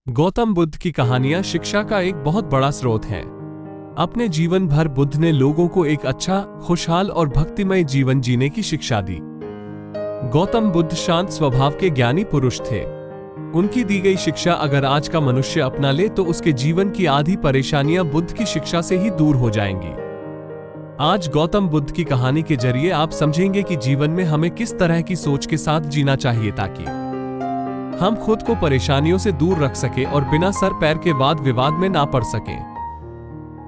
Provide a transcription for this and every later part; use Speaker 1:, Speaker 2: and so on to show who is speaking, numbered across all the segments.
Speaker 1: गौतम बुद्ध की कहानियां शिक्षा का एक बहुत बड़ा स्रोत हैं। अपने जीवन भर बुद्ध ने लोगों को एक अच्छा, खुशहाल और भक्तिमय जीवन जीने की शिक्षा दी। गौतम बुद्ध शांत स्वभाव के ज्ञानी पुरुष थे। उनकी दी गई शिक्षा अगर आज का मनुष्य अपना ले तो उसके जीवन की आधी परेशानियां बुद्ध की शिक्षा से ही दूर हो जाएंगी। आज गौतम बुद्ध की कहानी के जरिए आप समझेंगे कि जीवन में हमें किस तरह की सोच के साथ जीना चाहिए ताकि हम खुद को परेशानियों से दूर रख सके और बिना सर पैर के वाद विवाद में ना पड़ सके।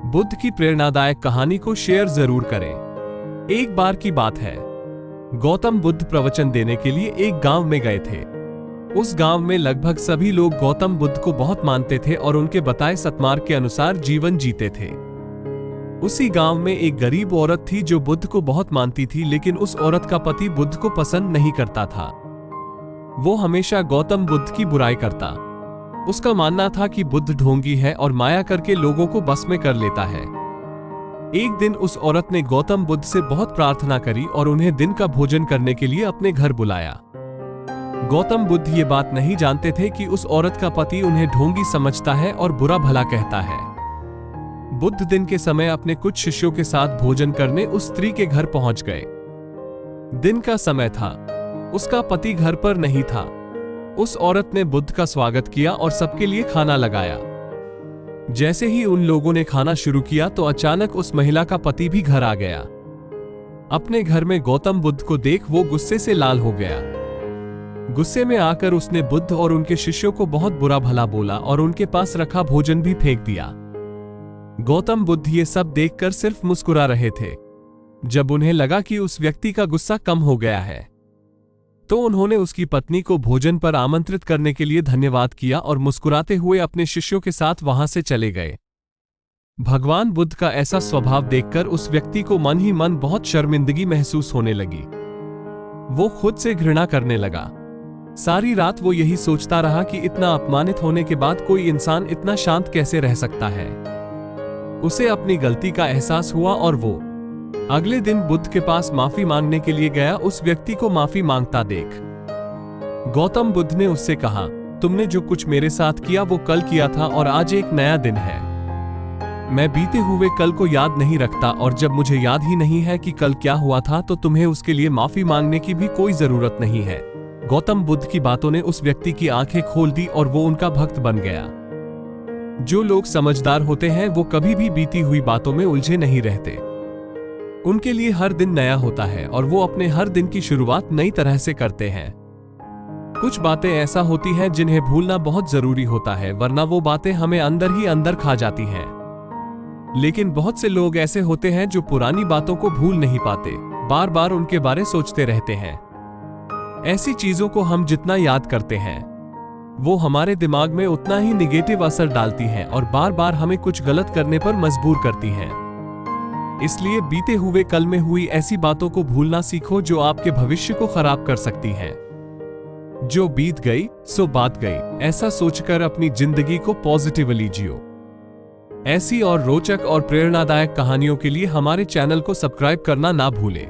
Speaker 1: बुद्ध की प्रेरणादायक कहानी को शेयर जरूर करें। एक बार की बात है, गौतम बुद्ध प्रवचन देने के लिए एक गांव में गए थे। उस गांव में लगभग सभी लोग गौतम बुद्ध को बहुत मानते थे और उनके बताए सतमार्ग के अनुसार जीवन जीते थे। उसी गांव में एक गरीब औरत थी जो बुद्ध को बहुत मानती थी, लेकिन उस औरत का पति बुद्ध को पसंद नहीं करता था। वो हमेशा गौतम बुद्ध की बुराई करता। उसका मानना था कि बुद्ध ढोंगी है और माया करके लोगों को बस में कर लेता है। एक दिन उस औरत ने गौतम बुद्ध से बहुत प्रार्थना करी और उन्हें दिन का भोजन करने के लिए अपने घर बुलाया। गौतम बुद्ध ये बात नहीं जानते थे कि उस औरत का पति उन्हें ढोंगी समझता है और बुरा भला कहता है। बुद्ध दिन के समय अपने कुछ शिष्यों के साथ भोजन करने उस स्त्री के घर पहुंच गए। दिन का समय था, उसका पति घर पर नहीं था। उस औरत ने बुद्ध का स्वागत किया और सबके लिए खाना लगाया। जैसे ही उन लोगों ने खाना शुरू किया तो अचानक उस महिला का पति भी घर आ गया। अपने घर में गौतम बुद्ध को देख वो गुस्से से लाल हो गया। गुस्से में आकर उसने बुद्ध और उनके शिष्यों को बहुत बुरा भला बोला और उनके पास रखा भोजन भी फेंक दिया। गौतम बुद्ध ये सब देखकर सिर्फ मुस्कुरा रहे थे। जब उन्हें लगा कि उस व्यक्ति का गुस्सा कम हो गया है तो उन्होंने उसकी पत्नी को भोजन पर आमंत्रित करने के लिए धन्यवाद किया और मुस्कुराते हुए अपने शिष्यों के साथ वहां से चले गए। भगवान बुद्ध का ऐसा स्वभाव देखकर उस व्यक्ति को मन ही मन बहुत शर्मिंदगी महसूस होने लगी। वो खुद से घृणा करने लगा। सारी रात वो यही सोचता रहा कि इतना अपमानित होने के बाद कोई इंसान इतना शांत कैसे रह सकता है। उसे अपनी गलती का एहसास हुआ और वो अगले दिन बुद्ध के पास माफी मांगने के लिए गया। उस व्यक्ति को माफी मांगता देख गौतम बुद्ध ने उससे कहा, तुमने जो कुछ मेरे साथ किया वो कल किया था और आज एक नया दिन है। मैं बीते हुए कल को याद नहीं रखता और जब मुझे याद ही नहीं है कि कल क्या हुआ था तो तुम्हें उसके लिए माफी मांगने की भी कोई जरूरत नहीं है। गौतम बुद्ध की बातों ने उस व्यक्ति की आंखें खोल दी और वो उनका भक्त बन गया। जो लोग समझदार होते हैं वो कभी भी बीती हुई बातों में उलझे नहीं रहते। उनके लिए हर दिन नया होता है और वो अपने हर दिन की शुरुआत नई तरह से करते हैं। कुछ बातें ऐसा होती हैं जिन्हें भूलना बहुत जरूरी होता है, वरना वो बातें हमें अंदर ही अंदर खा जाती हैं। लेकिन बहुत से लोग ऐसे होते हैं जो पुरानी बातों को भूल नहीं पाते, बार बार उनके बारे सोचते रहते हैं। ऐसी चीजों को हम जितना याद करते हैं वो हमारे दिमाग में उतना ही निगेटिव असर डालती हैं और बार बार हमें कुछ गलत करने पर मजबूर करती हैं। इसलिए बीते हुए कल में हुई ऐसी बातों को भूलना सीखो जो आपके भविष्य को खराब कर सकती हैं। जो बीत गई सो बात गई, ऐसा सोचकर अपनी जिंदगी को पॉजिटिवली जियो। ऐसी और रोचक और प्रेरणादायक कहानियों के लिए हमारे चैनल को सब्सक्राइब करना ना भूलें।